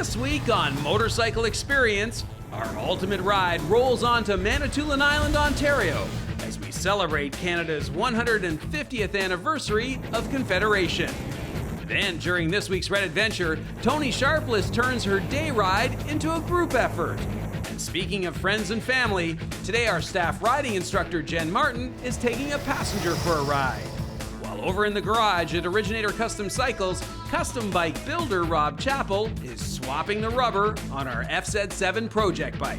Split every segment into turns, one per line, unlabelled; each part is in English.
This week on Motorcycle Experience, our ultimate ride rolls on to Manitoulin Island, Ontario, as we celebrate Canada's 150th anniversary of Confederation. Then, during this week's Red Adventure, Toni Sharpless turns her day ride into a group effort. And speaking of friends and family, today our staff riding instructor Jenn Martin is taking a passenger for a ride. While over in the garage at Origin8or Custom Cycles, custom bike builder Rob Chappell is swapping the rubber on our F7 project bike.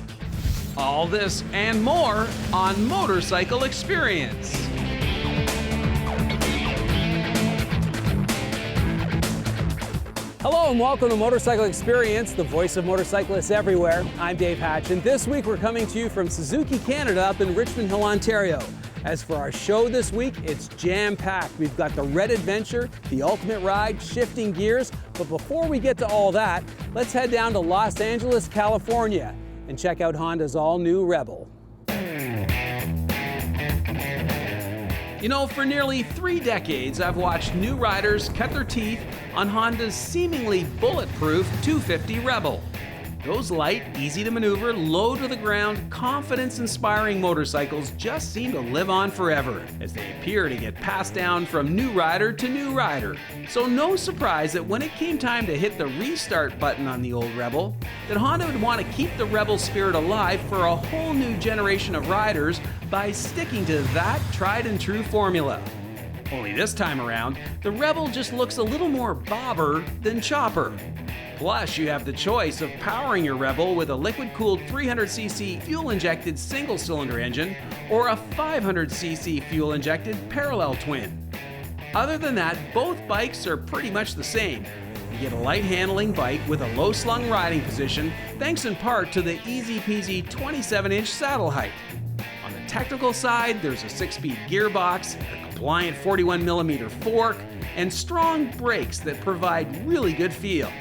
All this and more on Motorcycle Experience.
Hello and welcome to Motorcycle Experience, the voice of motorcyclists everywhere. I'm Dave Hatch, and this week we're coming to you from Suzuki, Canada, up in Richmond Hill, Ontario. As for our show this week, it's jam-packed. We've got the Red Adventure, the ultimate ride, shifting gears. But before we get to all that, let's head down to Los Angeles, California, and check out Honda's all-new Rebel.
You know, for nearly 3 decades, I've watched new riders cut their teeth on Honda's seemingly bulletproof 250 Rebel. Those light, easy to maneuver, low to the ground, confidence-inspiring motorcycles just seem to live on forever, as they appear to get passed down from new rider to new rider. So no surprise that when it came time to hit the restart button on the old Rebel, that Honda would want to keep the Rebel spirit alive for a whole new generation of riders by sticking to that tried and true formula. Only this time around, the Rebel just looks a little more bobber than chopper. Plus, you have the choice of powering your Rebel with a liquid-cooled 300cc fuel-injected single-cylinder engine or a 500cc fuel-injected parallel twin. Other than that, both bikes are pretty much the same. You get a light-handling bike with a low-slung riding position, thanks in part to the easy-peasy 27-inch saddle height. On the technical side, there's a 6-speed gearbox, a compliant 41mm fork, and strong brakes that provide really good feel.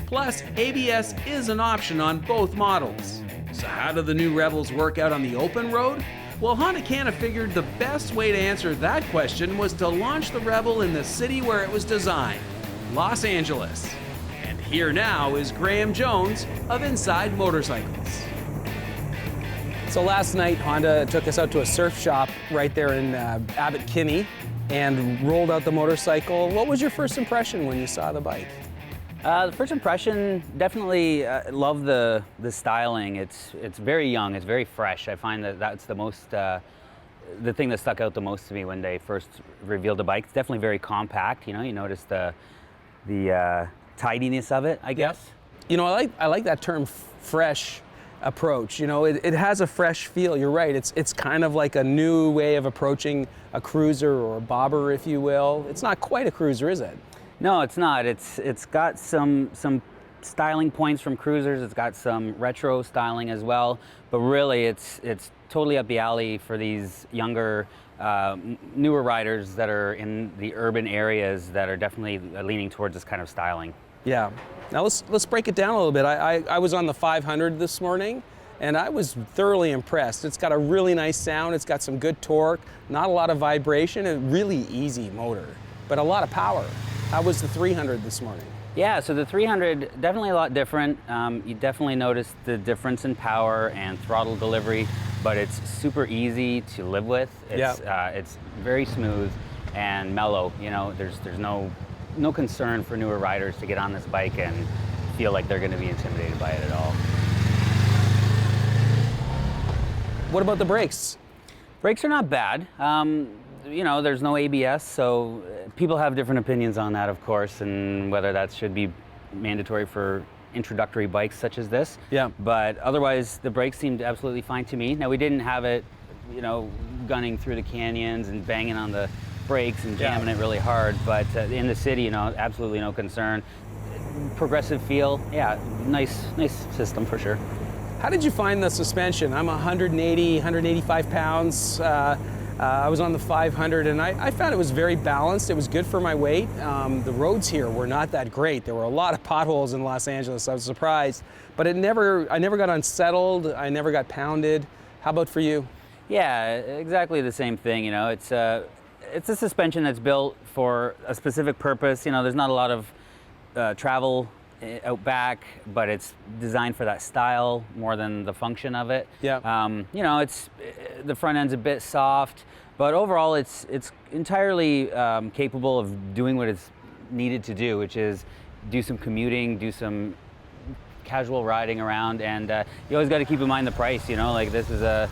Plus, ABS is an option on both models. So how do the new Rebels work out on the open road? Well, Honda Canada figured the best way to answer that question was to launch the Rebel in the city where it was designed, Los Angeles. And here now is Graham Jones of Inside Motorcycles.
So last night, Honda took us out to a surf shop right there in Abbot Kinney and rolled out the motorcycle. What was your first impression when you saw the bike?
The first impression, definitely love the styling. It's very young, it's very fresh. I find that that's the most, the thing that stuck out the most to me when they first revealed the bike. It's definitely very compact, you know, you notice the tidiness of it, I guess.
You know, I like that term fresh approach. You know, it has a fresh feel, you're right. It's kind of like a new way of approaching a cruiser or a bobber, if you will. It's not quite a cruiser, is it?
No, it's not. It's got some styling points from cruisers. It's got some retro styling as well. But really, it's totally up the alley for these younger, newer riders that are in the urban areas that are definitely leaning towards this kind of styling.
Yeah. Now let's break it down a little bit. I was on the 500 this morning, and I was thoroughly impressed. It's got a really nice sound. It's got some good torque, not a lot of vibration, a really easy motor, but a lot of power. How was the 300 this morning?
Yeah, so the 300, definitely a lot different. You definitely notice the difference in power and throttle delivery, but it's super easy to live with. It's very smooth and mellow. You know, there's no concern for newer riders to get on this bike and feel like they're going to be intimidated by it at all.
What about the brakes?
Brakes are not bad. You know, there's no ABS, so people have different opinions on that, of course, and whether that should be mandatory for introductory bikes such as this.
Yeah.
But otherwise, the brakes seemed absolutely fine to me. Now, we didn't have it, you know, gunning through the canyons and banging on the brakes and jamming it really hard, but in the city, you know, absolutely no concern. Progressive feel, yeah, nice system for sure.
How did you find the suspension? I'm 185 pounds. I was on the 500 and I found it was very balanced. It was good for my weight. The roads here were not that great. There were a lot of potholes in Los Angeles. I was surprised, but I never got unsettled. I never got pounded. How about for you?
Yeah, exactly the same thing. You know, it's a suspension that's built for a specific purpose. You know, there's not a lot of travel out back, but it's designed for that style more than the function of it.
Yeah.
You know, the front end's a bit soft, but overall it's entirely capable of doing what it's needed to do, which is do some commuting, do some casual riding around, and you always got to keep in mind the price. You know, like this is a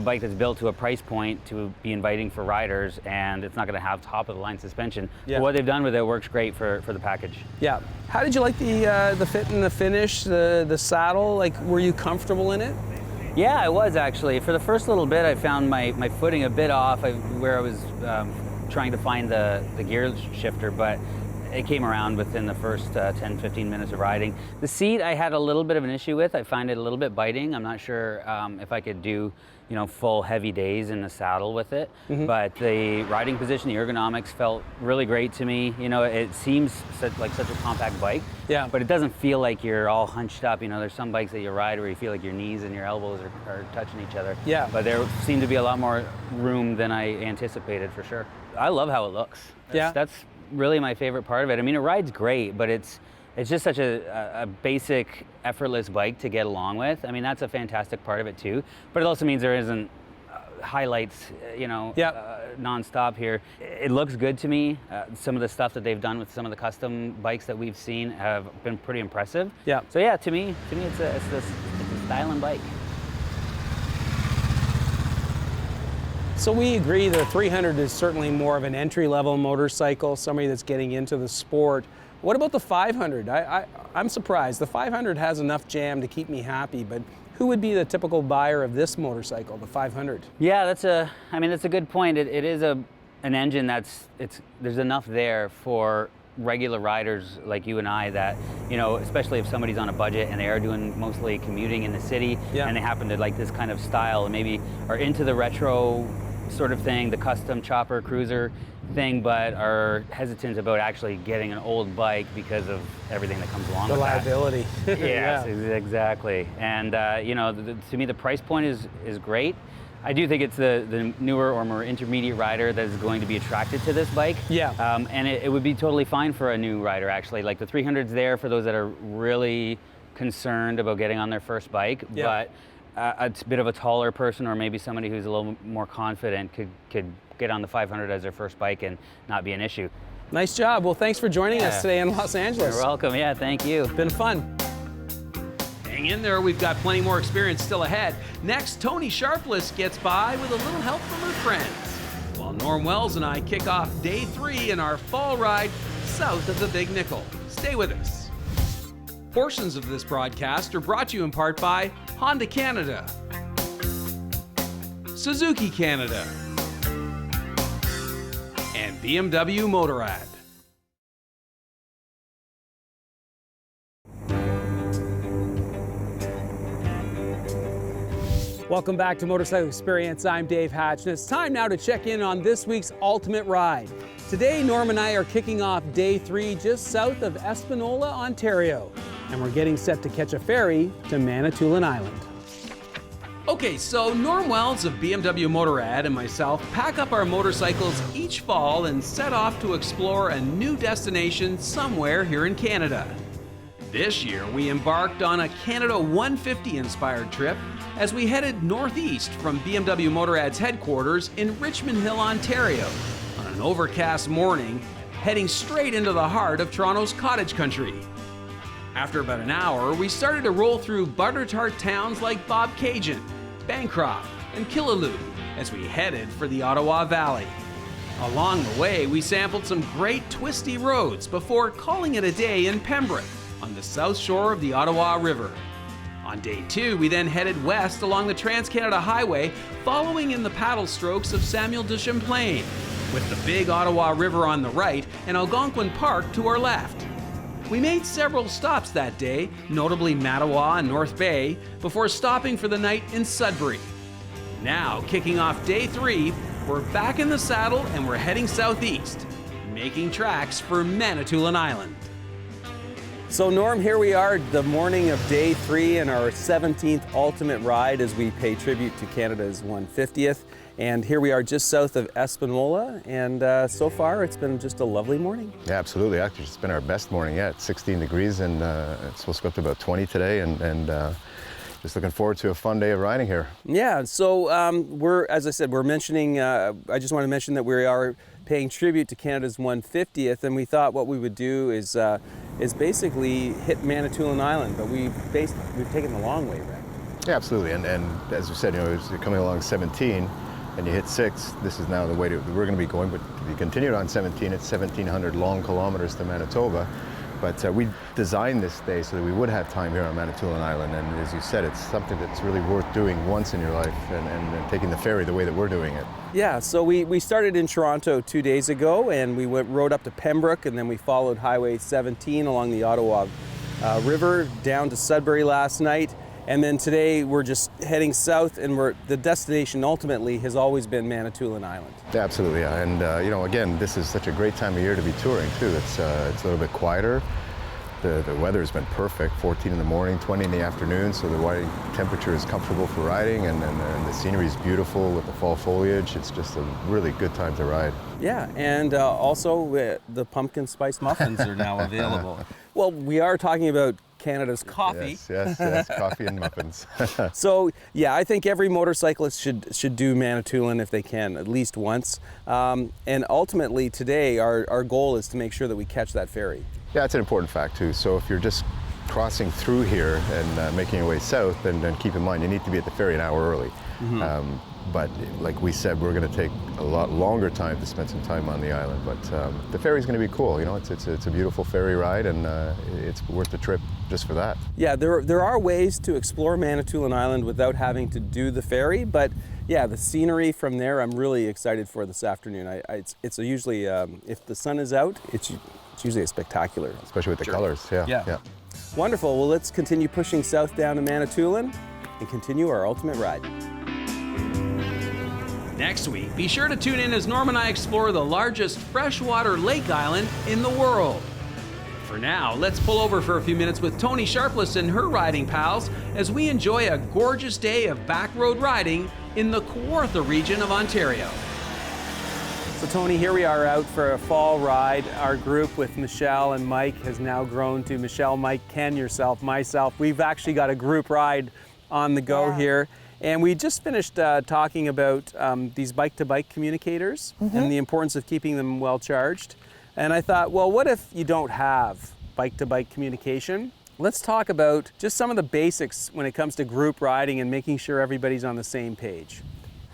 bike that's built to a price point to be inviting for riders, and it's not going to have top of the line suspension.
Yeah.
But what they've done with it works great for the package.
Yeah. How did you like the fit and the finish, the saddle? Like, were you comfortable in it?
Yeah, I was actually. For the first little bit, I found my footing a bit off where I was trying to find the gear shifter, but it came around within the first 10-15 minutes of riding. The seat I had a little bit of an issue with. I find it a little bit biting. I'm not sure if I could do, you know, full heavy days in the saddle with it. But the riding position, the ergonomics felt really great to me. You know, it seems like such a compact bike.
Yeah.
But it doesn't feel like you're all hunched up. You know, there's some bikes that you ride where you feel like your knees and your elbows are touching each other.
Yeah.
But there seemed to be a lot more room than I anticipated, for sure. I love how it looks. That's really my favorite part of it. I mean, it rides great, but it's just such a basic, effortless bike to get along with. I mean, that's a fantastic part of it too. But it also means there isn't highlights, you know, nonstop here. It looks good to me. Some of the stuff that they've done with some of the custom bikes that we've seen have been pretty impressive. Yeah. So yeah, to me, it's a styling bike.
So we agree the 300 is certainly more of an entry-level motorcycle, somebody that's getting into the sport. What about the 500? I'm surprised. The 500 has enough jam to keep me happy, but who would be the typical buyer of this motorcycle, the 500?
Yeah, that's a good point. It is an engine there's enough there for regular riders like you and I that, you know, especially if somebody's on a budget and they are doing mostly commuting in the city, and they happen to like this kind of style and maybe are into the retro sort of thing, the custom chopper cruiser thing, but are hesitant about actually getting an old bike because of everything that comes along with that.
The liability.
Yes, exactly. And you know, to me the price point is great. I do think it's the newer or more intermediate rider that is going to be attracted to this bike. Yeah. And it would be totally fine for a new rider, actually. Like the 300's there for those that are really concerned about getting on their first bike, but a bit of a taller person or maybe somebody who's a little more confident could get on the 500 as their first bike and not be an issue.
Nice job. Well, thanks for joining us today in Los Angeles.
You're welcome. Yeah, thank you.
It's been fun.
Hang in there, we've got plenty more experience still ahead. Next, Toni Sharpless gets by with a little help from her friends, while Norm Wells and I kick off day 3 in our fall ride south of the Big Nickel. Stay with us. Portions of this broadcast are brought to you in part by Honda Canada, Suzuki Canada, and BMW Motorrad.
Welcome back to Motorcycle Experience. I'm Dave Hatch, and it's time now to check in on this week's ultimate ride. Today, Norm and I are kicking off day 3 just south of Espanola, Ontario, and we're getting set to catch a ferry to Manitoulin Island.
Okay, so Norm Wells of BMW Motorrad and myself pack up our motorcycles each fall and set off to explore a new destination somewhere here in Canada. This year, we embarked on a Canada 150-inspired trip as we headed northeast from BMW Motorrad's headquarters in Richmond Hill, Ontario, on an overcast morning, heading straight into the heart of Toronto's cottage country. After about an hour, we started to roll through butter-tart towns like Bobcaygeon, Bancroft, and Killaloe as we headed for the Ottawa Valley. Along the way, we sampled some great twisty roads before calling it a day in Pembroke on the south shore of the Ottawa River. On day 2, we then headed west along the Trans-Canada Highway, following in the paddle strokes of Samuel de Champlain, with the big Ottawa River on the right and Algonquin Park to our left. We made several stops that day, notably Mattawa and North Bay, before stopping for the night in Sudbury. Now, kicking off day 3, we're back in the saddle and we're heading southeast, making tracks for Manitoulin Island.
So Norm, here we are, the morning of day 3 and our 17th ultimate ride as we pay tribute to Canada's 150th. And here we are just south of Espanola, and so far it's been just a lovely morning.
Yeah, absolutely. Actually, it's been our best morning yet. 16 degrees, and it's supposed to go up to about 20 today, and just looking forward to a fun day of riding here.
Yeah, so as I said, we're mentioning, I just want to mention that we are paying tribute to Canada's 150th, and we thought what we would do is basically hit Manitoulin Island, but we've taken the long way around.
Yeah, absolutely. And as you said, you're coming along 17, and you hit 6. This is now the way we're going to be going. But if you continued on 17, it's 1,700 long kilometers to Manitoba. But we designed this day so that we would have time here on Manitoulin Island. And as you said, it's something that's really worth doing once in your life, and taking the ferry the way that we're doing it.
Yeah, so we started in Toronto 2 days ago, and we rode up to Pembroke, and then we followed Highway 17 along the Ottawa River down to Sudbury last night. And then today we're just heading south, and the destination ultimately has always been Manitoulin Island.
Yeah, absolutely, yeah. And again, this is such a great time of year to be touring too. It's a little bit quieter. The weather's been perfect, 14 in the morning, 20 in the afternoon, so the riding temperature is comfortable for riding, and the scenery is beautiful with the fall foliage. It's just a really good time to ride.
Yeah, and also the pumpkin spice muffins are now available. Well, we are talking about Canada's coffee.
Yes, coffee and muffins.
So yeah, I think every motorcyclist should do Manitoulin if they can, at least once. And ultimately today, our goal is to make sure that we catch that ferry.
Yeah, that's an important fact too. So if you're just crossing through here and making your way south, then keep in mind you need to be at the ferry an hour early. Mm-hmm. But like we said, we're going to take a lot longer time to spend some time on the island. But the ferry's going to be cool. It's a beautiful ferry ride, and it's worth the trip just for that. Yeah,
there are ways to explore Manitoulin Island without having to do the ferry. But yeah, the scenery from there, I'm really excited for this afternoon. It's usually if the sun is out, it's usually a spectacular,
especially with the colors. Yeah.
Wonderful. Well, let's continue pushing south down to Manitoulin and continue our ultimate ride.
Next week, be sure to tune in as Norm and I explore the largest freshwater lake island in the world. For now, let's pull over for a few minutes with Toni Sharpless and her riding pals as we enjoy a gorgeous day of backroad riding in the Kawartha region of Ontario.
So Toni, here we are out for a fall ride. Our group with Michelle and Mike has now grown to Michelle, Mike, Ken, yourself, myself. We've actually got a group ride on the go here. And we just finished talking about these bike-to-bike communicators and the importance of keeping them well charged. And I thought, well, what if you don't have bike-to-bike communication? Let's talk about just some of the basics when it comes to group riding and making sure everybody's on the same page.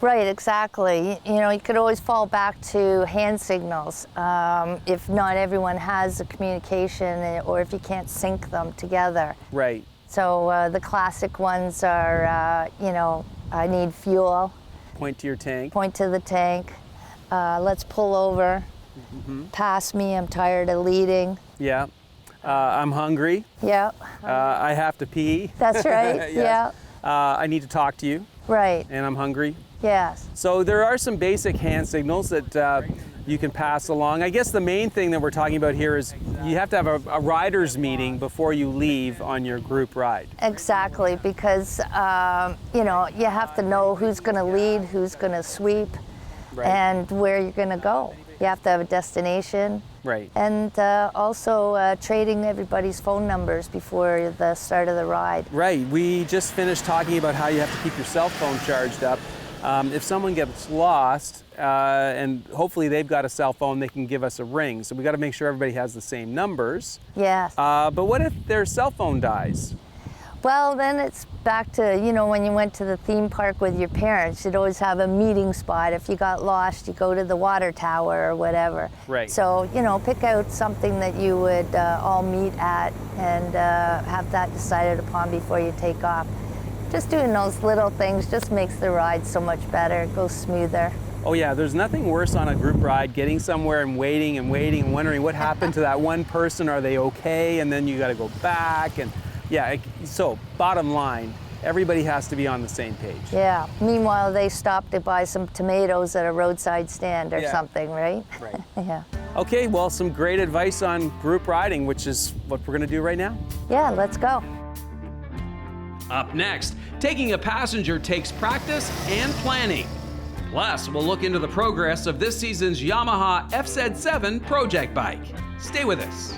Right, exactly. You could always fall back to hand signals if not everyone has a communication, or if you can't sync them together.
Right.
So the classic ones are, I need fuel.
Point to your tank.
Point to the tank. Let's pull over. Pass me, I'm tired of leading.
Yeah. I'm hungry.
Yeah.
I have to pee.
That's right,
yes. Yeah. I need to talk to you.
Right.
And I'm hungry.
Yes.
So there are some basic hand signals that you can pass along. I guess the main thing that we're talking about here is you have to have a rider's meeting before you leave on your group ride.
Exactly, because you have to know who's going to lead, who's going to sweep, and where you're going to go. You have to have a destination.
Right.
And also trading everybody's phone numbers before the start of the ride.
Right. We just finished talking about how you have to keep your cell phone charged up. If someone gets lost, and hopefully they've got a cell phone, they can give us a ring. So we got to make sure everybody has the same numbers.
Yes.
But what if their cell phone dies?
Well, then it's back to, when you went to the theme park with your parents, you'd always have a meeting spot. If you got lost, you go to the water tower or whatever.
Right.
So, pick out something that you would all meet at and have that decided upon before you take off. Just doing those little things just makes the ride so much better. It goes smoother.
Oh yeah, there's nothing worse on a group ride, getting somewhere and waiting and wondering what happened to that one person. Are they okay? And then you got to go back. And yeah, so bottom line, everybody has to be on the same page.
Yeah. Meanwhile, they stop to buy some tomatoes at a roadside stand or something, right?
Right.
Yeah.
Okay, well, some great advice on group riding, which is what we're going to do right now.
Yeah, let's go.
Up next, taking a passenger takes practice and planning. Plus, we'll look into the progress of this season's Yamaha F7 project bike. Stay with us.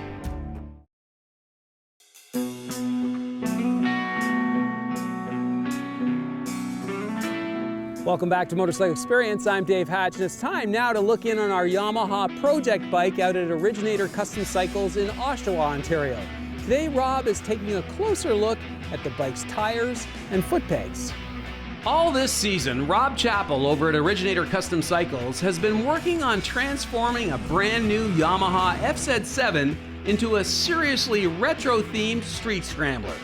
Welcome back to Motorcycle Experience. I'm Dave Hatch, and it's time now to look in on our Yamaha project bike out at Origin8or Custom Cycles in Oshawa, Ontario. Today, Rob is taking a closer look at the bike's tires and foot pegs.
All this season, Rob Chappell over at Origin8or Custom Cycles has been working on transforming a brand new Yamaha F7 into a seriously retro-themed street scrambler.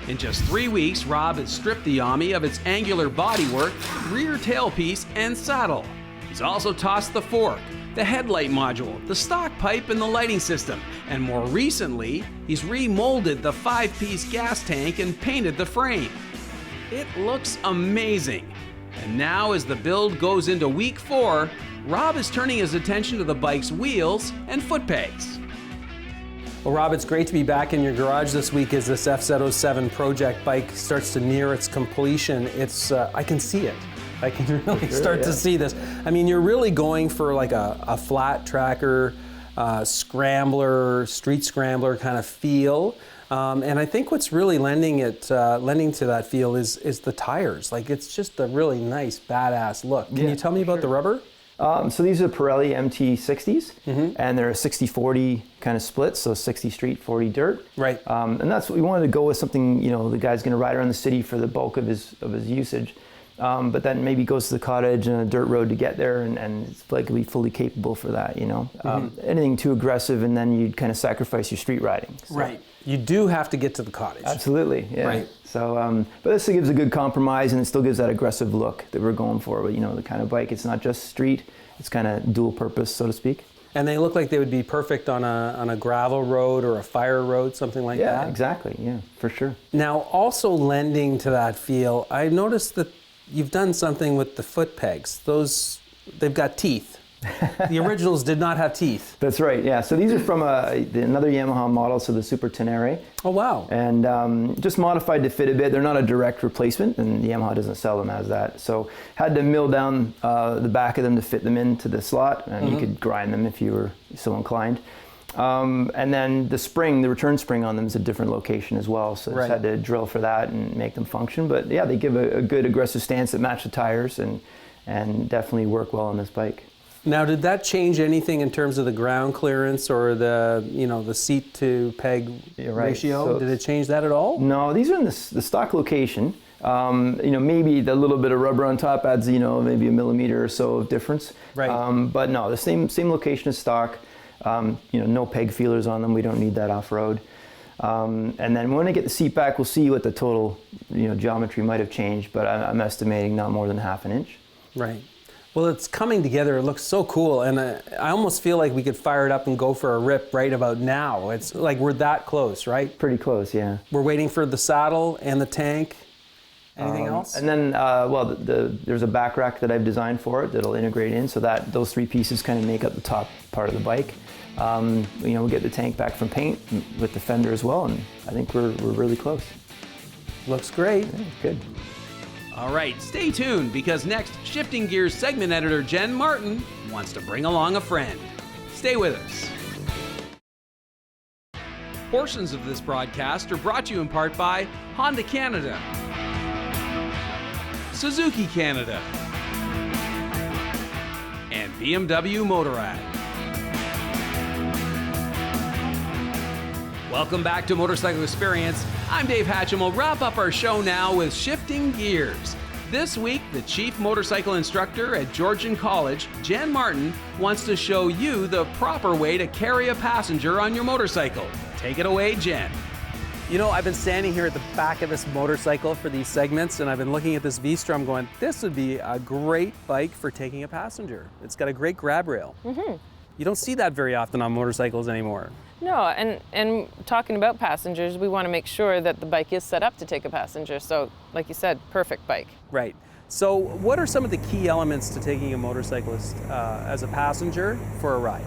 In just 3 weeks, Rob has stripped the Yami of its angular bodywork, rear tailpiece, and saddle. He's also tossed the fork, the headlight module, the stock pipe, and the lighting system. And more recently, he's remolded the 5-piece gas tank and painted the frame. It looks amazing. And now as the build goes into week 4, Rob is turning his attention to the bike's wheels and foot pegs.
Well, Rob, it's great to be back in your garage this week as this F7 project bike starts to near its completion. I can see it. I can really start to see this. I mean, you're really going for like a flat tracker, scrambler, street scrambler kind of feel. And I think what's really lending to that feel is the tires. Like, it's just a really nice, badass look. Can you tell me about the rubber?
So these are Pirelli MT60s, and they're a 60-40 kind of split, so 60 street, 40 dirt.
Right.
And that's what we wanted to go with, something, you know, the guy's going to ride around the city for the bulk of his usage. But then maybe goes to the cottage and a dirt road to get there, and it's likely fully capable for that, you know. Anything too aggressive, and then you'd kind of sacrifice your street riding. So.
Right. You do have to get to the cottage.
Absolutely, yeah.
Right.
So, but this gives a good compromise, and it still gives that aggressive look that we're going for. But, you know, the kind of bike, it's not just street, it's kind of dual purpose, so to speak.
And they look like they would be perfect on a gravel road or a fire road, something like that.
Yeah, exactly, yeah, for sure.
Now, also lending to that feel, I noticed that you've done something with the foot pegs. They've got teeth. The originals did not have teeth.
That's right, yeah. So these are from another Yamaha model, so the Super Tenere.
Oh, wow.
And just modified to fit a bit. They're not a direct replacement, and Yamaha doesn't sell them as that. So had to mill down the back of them to fit them into the slot, and you could grind them if you were so inclined. And then the return spring on them is a different location as well, so just had to drill for that and make them function. But yeah, they give a good aggressive stance that match the tires and definitely work well on this bike.
Now, did that change anything in terms of the ground clearance or the seat to peg ratio? So, did it change that at all?
No, these are in the stock location. Maybe the little bit of rubber on top adds, maybe a millimeter or so of difference.
Right.
But no, the same location as stock. No peg feelers on them. We don't need that off-road. And then when I get the seat back, we'll see what the total, geometry might have changed. But I'm estimating not more than ½ inch.
Right. Well, it's coming together. It looks so cool, and I almost feel like we could fire it up and go for a rip right about now. It's like we're that close, right?
Pretty close, yeah.
We're waiting for the saddle and the tank. Anything else?
And then, there's a back rack that I've designed for it that'll integrate in, so that those 3 pieces kind of make up the top part of the bike. We'll get the tank back from paint with the fender as well, and I think we're really close.
Looks great.
Yeah, good.
All right, stay tuned, because next, Shifting Gears segment editor Jenn Martin wants to bring along a friend. Stay with us. Portions of this broadcast are brought to you in part by Honda Canada, Suzuki Canada, and BMW Motorrad. Welcome back to Motorcycle Experience. I'm Dave Hatch, and we'll wrap up our show now with Shifting Gears. This week, the chief motorcycle instructor at Georgian College, Jenn Martin, wants to show you the proper way to carry a passenger on your motorcycle. Take it away, Jenn.
I've been standing here at the back of this motorcycle for these segments, and I've been looking at this V-Strom going, this would be a great bike for taking a passenger. It's got a great grab rail. You don't see that very often on motorcycles anymore.
No, and talking about passengers, we want to make sure that the bike is set up to take a passenger. So, like you said, perfect bike.
Right. So what are some of the key elements to taking a motorcyclist as a passenger for a ride?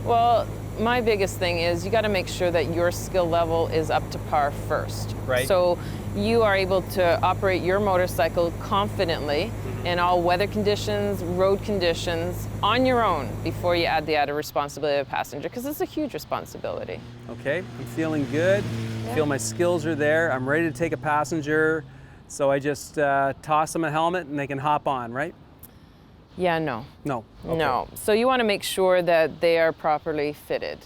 Well, my biggest thing is you got to make sure that your skill level is up to par first.
Right.
So you are able to operate your motorcycle confidently in all weather conditions, road conditions, on your own before you add the added responsibility of a passenger, because it's a huge responsibility.
Okay, I'm feeling good. I feel my skills are there. I'm ready to take a passenger. So I just toss them a helmet and they can hop on, right?
Yeah, no.
No. Okay.
No. So you want to make sure that they are properly fitted.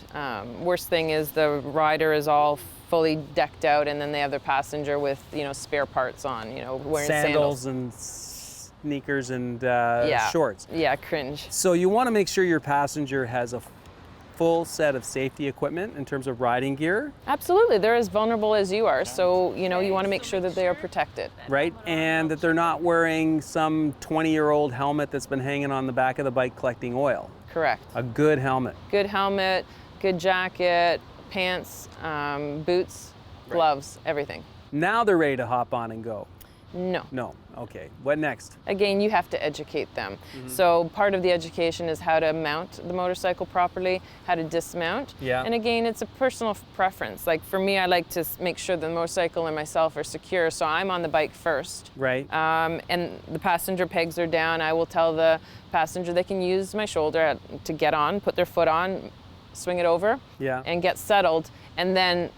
Worst thing is the rider is all fully decked out and then they have their passenger with, spare parts on, wearing sandals.
And sneakers and shorts.
Yeah, cringe.
So you want to make sure your passenger has a full set of safety equipment in terms of riding gear.
Absolutely, they're as vulnerable as you are, so you want to make sure that they are protected.
Right, and that they're not wearing some 20-year-old helmet that's been hanging on the back of the bike collecting oil.
Correct.
A good helmet.
Good helmet, good jacket, pants, boots, gloves, everything.
Now they're ready to hop on and go.
No.
No. Okay. What next?
Again, you have to educate them. So part of the education is how to mount the motorcycle properly, how to dismount.
Yeah.
And again, it's a personal preference. Like for me, I like to make sure the motorcycle and myself are secure, so I'm on the bike first.
Right.
And the passenger pegs are down. I will tell the passenger they can use my shoulder to get on, put their foot on, swing it over, and get settled. And then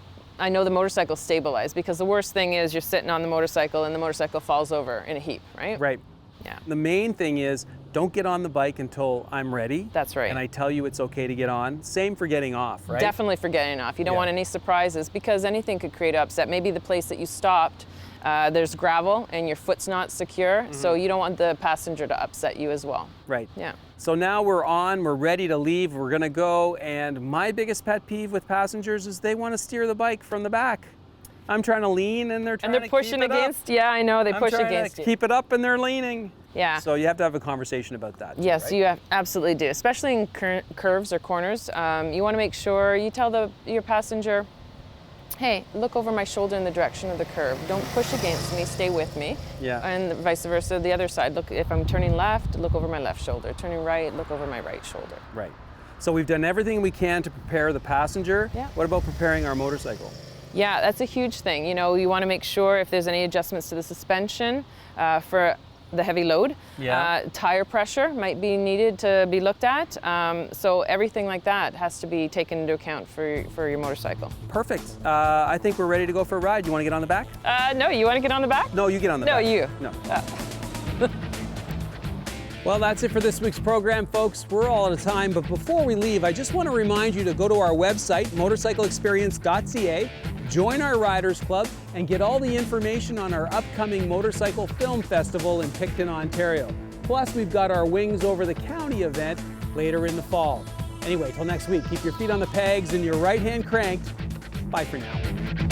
I know the motorcycle's stabilized, because the worst thing is you're sitting on the motorcycle and the motorcycle falls over in a heap, right?
Right.
Yeah.
The main thing is don't get on the bike until I'm ready.
That's right.
And I tell you it's okay to get on. Same for getting off, right?
Definitely for getting off. You don't want any surprises, because anything could create upset. Maybe the place that you stopped, there's gravel and your foot's not secure, so you don't want the passenger to upset you as well.
Right.
Yeah.
So now we're ready to leave, we're gonna go, and my biggest pet peeve with passengers is they want to steer the bike from the back. I'm trying to lean and they're trying to keep it up.
And they're pushing against, yeah, I know, they push against you.
I'm trying to keep it up and they're leaning.
Yeah.
So you have to have a conversation about that too,
Yes,
right?
you absolutely do, especially in curves or corners. You want to make sure you tell your passenger, hey, look over my shoulder in the direction of the curve. Don't push against me, stay with me.
Yeah.
And vice versa, the other side. Look, if I'm turning left, look over my left shoulder. Turning right, look over my right shoulder.
Right. So we've done everything we can to prepare the passenger.
Yeah.
What about preparing our motorcycle?
Yeah, that's a huge thing. You want to make sure if there's any adjustments to the suspension for the heavy load. Tire pressure might be needed to be looked at. So everything like that has to be taken into account for your motorcycle.
Perfect. I think we're ready to go for a ride. You want to get on the back?
No, you want to get on the back?
No, you get on the back.
No, you.
No. Well, that's it for this week's program, folks. We're all out of time, but before we leave, I just want to remind you to go to our website, motorcycleexperience.ca, join our Riders Club, and get all the information on our upcoming Motorcycle Film Festival in Picton, Ontario. Plus, we've got our Wings Over the County event later in the fall. Anyway, till next week, keep your feet on the pegs and your right hand cranked. Bye for now.